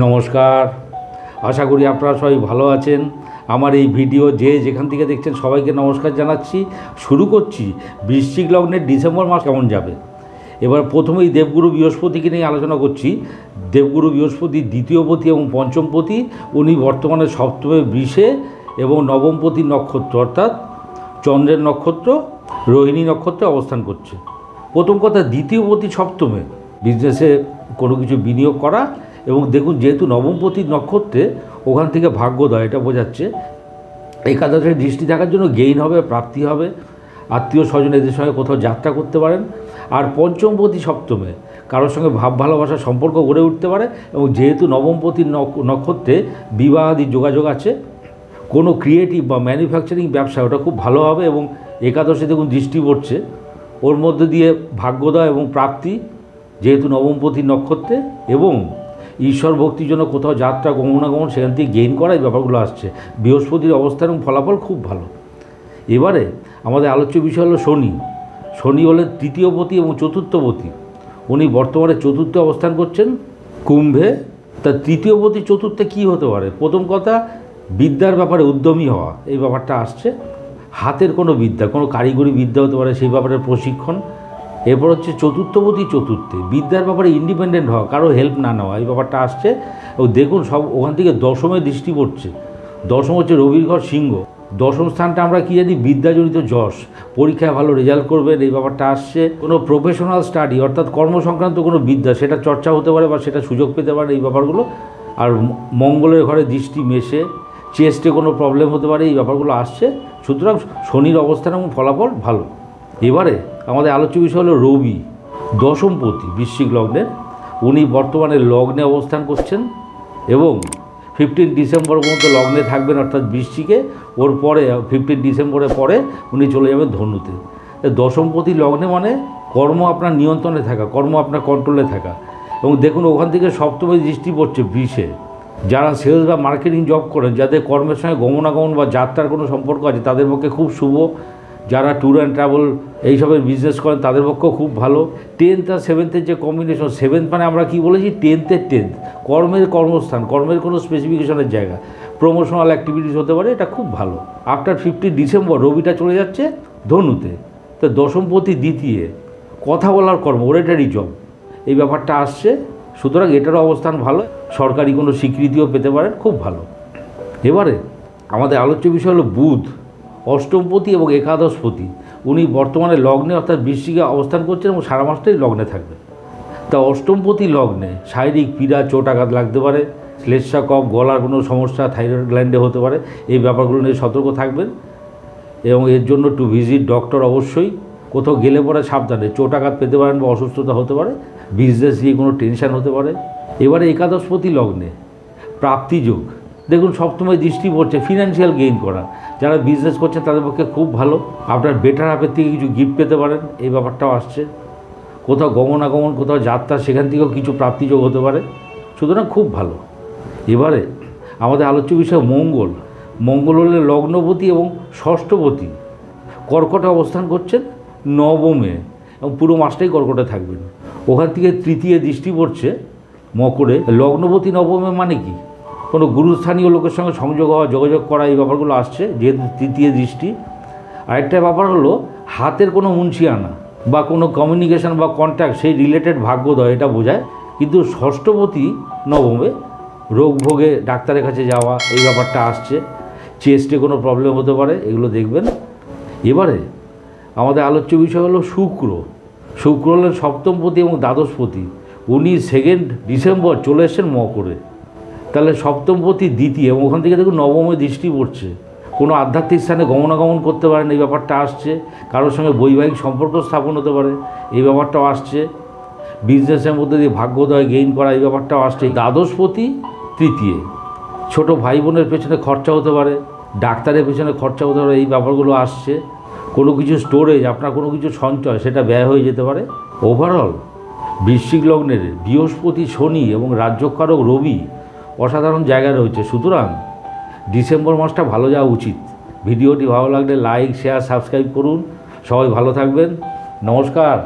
নমস্কার, আশা করি আপনারা সবাই ভালো আছেন। আমার এই ভিডিও যে যেখান থেকে দেখছেন সবাইকে নমস্কার জানাচ্ছি। শুরু করছি বৃশ্চিক লগ্নের ডিসেম্বর মাস কেমন যাবে। এবার প্রথমেই দেবগুরু বৃহস্পতিকে নিয়ে আলোচনা করছি। দেবগুরু বৃহস্পতি দ্বিতীয়পতি এবং পঞ্চমপতি, উনি বর্তমানে সপ্তমে বৃষে এবং নবমপতি নক্ষত্র অর্থাৎ চন্দ্রের নক্ষত্র রোহিণী নক্ষত্রে অবস্থান করছে। প্রথম কথা, দ্বিতীয়পতি সপ্তমে বিজনেসে কোনো কিছু বিনিয়োগ করা, এবং দেখুন যেহেতু নবমপতির নক্ষত্রে ওখান থেকে ভাগ্যোদয় এটা বোঝাচ্ছে। একাদশের দৃষ্টি থাকার জন্য গেইন হবে, প্রাপ্তি হবে, আত্মীয় স্বজন এদের সঙ্গে কোথাও যাত্রা করতে পারেন। আর পঞ্চমপতি সপ্তমে কারোর সঙ্গে ভাব ভালোবাসার সম্পর্ক গড়ে উঠতে পারে, এবং যেহেতু নবমপতির নক্ষত্রে বিবাহাদি যোগাযোগ আছে, কোনো ক্রিয়েটিভ বা ম্যানুফ্যাকচারিং ব্যবসা ওটা খুব ভালো হবে। এবং একাদশে দেখুন দৃষ্টি পড়ছে, ওর মধ্যে দিয়ে ভাগ্যোদয় এবং প্রাপ্তি যেহেতু নবমপতির নক্ষত্রে, এবং ঈশ্বর ভক্তির জন্য কোথাও যাত্রা গমনাগমন সেখান থেকে গেইন করা, এই ব্যাপারগুলো আসছে। বৃহস্পতির অবস্থান এবং ফলাফল খুব ভালো। এবারে আমাদের আলোচ্য বিষয় হলো শনি। শনি হলেন তৃতীয়পতি এবং চতুর্থপতি। উনি বর্তমানে চতুর্থে অবস্থান করছেন কুম্ভে। তা তৃতীয়পতি চতুর্থে কী হতে পারে? প্রথম কথা, বিদ্যার ব্যাপারে উদ্যমী হওয়া, এই ব্যাপারটা আসছে। হাতের কোনো বিদ্যা, কোনো কারিগরি বিদ্যা হতে পারে, সেই ব্যাপারে প্রশিক্ষণ। এরপর হচ্ছে চতুর্থপতি চতুর্থে বিদ্যার ব্যাপারে ইন্ডিপেন্ডেন্ট হওয়া, কারো হেল্প না নেওয়া, এই ব্যাপারটা আসছে। ও দেখুন সব ওখান থেকে দশমে দৃষ্টি পড়ছে। দশম হচ্ছে রবির ঘর সিংহ। দশম স্থানটা আমরা কী জানি? বিদ্যাজনিত যশ, পরীক্ষায় ভালো রেজাল্ট করবেন, এই ব্যাপারটা আসছে। কোনো প্রফেশনাল স্টাডি অর্থাৎ কর্মসংক্রান্ত কোনো বিদ্যা, সেটা চর্চা হতে পারে বা সেটা সুযোগ পেতে পারে, এই ব্যাপারগুলো। আর মঙ্গলের ঘরে দৃষ্টি মেশে, চেস্টে কোনো প্রবলেম হতে পারে, এই ব্যাপারগুলো আসছে। সুতরাং শনির অবস্থান এবং ফলাফল ভালো। এবারে আমাদের আলোচ্য বিষয় হলো রবি, দশমপতি বৃশ্চিক লগ্নের। উনি বর্তমানে লগ্নে অবস্থান করছেন এবং 15 ডিসেম্বর পর্যন্ত লগ্নে থাকবেন, অর্থাৎ বৃশ্চিকে। ওর পরে 15 ডিসেম্বরের পরে উনি চলে যাবেন ধনুতে। দশমপতি লগ্নে মানে কর্ম আপনার নিয়ন্ত্রণে থাকা, কর্ম আপনার কন্ট্রোলে থাকা। এবং দেখুন ওখান থেকে সপ্তমে দৃষ্টি পড়ছে বৃষে। যারা সেলস বা মার্কেটিং জব করেন, যাদের কর্মের সঙ্গে গমনাগমন বা যাত্রার কোনো সম্পর্ক আছে, তাদের পক্ষে খুব শুভ। যারা ট্যুর অ্যান্ড ট্রাভেল এইসবের বিজনেস করেন, তাদের পক্ষেও খুব ভালো। 10th আর 7th যে কম্বিনেশন, 7th মানে আমরা কি বলেছি? 10th কর্মের কর্মস্থান, কর্মের কোনো স্পেসিফিকেশনের জায়গা, প্রমোশনাল অ্যাক্টিভিটিস হতে পারে, এটা খুব ভালো। আফটার 15 ডিসেম্বর রবিটা চলে যাচ্ছে ধনুতে। তো দশমপতি দ্বিতীয়, কথা বলার কর্ম, ওরেটারি জব, এই ব্যাপারটা আসছে। সুতরাং এটারও অবস্থান ভালো, সরকারি কোনো স্বীকৃতিও পেতে পারেন, খুব ভালো। এবারে আমাদের আলোচ্য বিষয় হলো বুধ, অষ্টমপতি এবং একাদশপতি। উনি বর্তমানে লগ্নে অর্থাৎ বৃশ্চিকে অবস্থান করছেন এবং সারা মাসটাই লগ্নে থাকবেন। তা অষ্টমপতি লগ্নে শারীরিক পীড়া, চোট আঘাত লাগতে পারে, শ্লেষ্মা কফ, গলার কোনো সমস্যা, থাইরয়েড গ্ল্যান্ডে হতে পারে, এই ব্যাপারগুলো নিয়ে সতর্ক থাকবেন। এবং এর জন্য টু ভিজিট ডক্টর অবশ্যই। কোথাও গেলে পরে সাবধানে, চোট আঘাত পেতে পারেন বা অসুস্থতা হতে পারে, বিজনেস নিয়ে কোনো টেনশন হতে পারে। এবারে একাদশপতি লগ্নে প্রাপ্তিযোগ, দেখুন সপ্তমে দৃষ্টি পড়ছে, ফিনান্সিয়াল গেইন করা। যারা বিজনেস করছেন তাদের পক্ষে খুব ভালো। আপনার বেটার হাফের থেকে কিছু গিফট পেতে পারেন, এই ব্যাপারটাও আসছে। কোথাও গমনাগমন, কোথাও যাত্রা, সেখান থেকেও কিছু প্রাপ্তিযোগ হতে পারে। সুতরাং খুব ভালো। এবারে আমাদের আলোচ্য বিষয় মঙ্গল। মঙ্গল হলে লগ্নপতি এবং ষষ্ঠপতি, কর্কটে অবস্থান করছেন নবমে, এবং পুরো মাসটাই কর্কটে থাকবেন। ওখান থেকে তৃতীয় দৃষ্টি পড়ছে মকরে। লগ্নপতি নবমে মানে কি? কোনো গুরুস্থানীয় লোকের সঙ্গে সংযোগ হওয়া, যোগাযোগ করা, এই ব্যাপারগুলো আসছে যেহেতু তৃতীয় দৃষ্টি। আরেকটা ব্যাপার হলো হাতের কোনো মুন্সিয়ানা বা কোনো কমিউনিকেশন বা কন্ট্যাক্ট, সেই রিলেটেড ভাগ্যোদয়, এটা বোঝায়। কিন্তু ষষ্ঠপতি নবমে রোগ ভোগে ডাক্তারের কাছে যাওয়া, এই ব্যাপারটা আসছে। চেস্টে কোনো প্রবলেম হতে পারে, এগুলো দেখবেন। এবারে আমাদের আলোচ্য বিষয় হলো শুক্র। শুক্র হলেন সপ্তমপতি এবং দ্বাদশপতি। উনি 2 ডিসেম্বর চলে এসছেন মকরে। তাহলে সপ্তমপতি দ্বিতীয়, এবং ওখান থেকে দেখুন নবমে দৃষ্টি পড়ছে। কোনো আধ্যাত্মিক স্থানে গমনাগমন করতে পারেন, এই ব্যাপারটা আসছে। কারোর সঙ্গে বৈবাহিক সম্পর্ক স্থাপন হতে পারে, এই ব্যাপারটাও আসছে। বিজনেসের মধ্যে দিয়ে ভাগ্যোদয় গেইন করা, এই ব্যাপারটাও আসছে। দ্বাদশপতি তৃতীয়, ছোটো ভাই বোনের পেছনে খরচা হতে পারে, ডাক্তারের পেছনে খরচা হতে পারে, এই ব্যাপারগুলো আসছে। কোনো কিছু স্টোরেজ, আপনার কোনো কিছু সঞ্চয়, সেটা ব্যয় হয়ে যেতে পারে। ওভারঅল বৃশ্চিক লগ্নের বৃহস্পতি, শনি এবং রাজ্যকারক রবি অসাধারণ জায়গায় রয়েছে। সুতরাং ডিসেম্বর মাসটা ভালো যাওয়া উচিত। ভিডিওটি ভালো লাগলে লাইক, শেয়ার, সাবস্ক্রাইব করুন। সবাই ভালো থাকবেন। নমস্কার।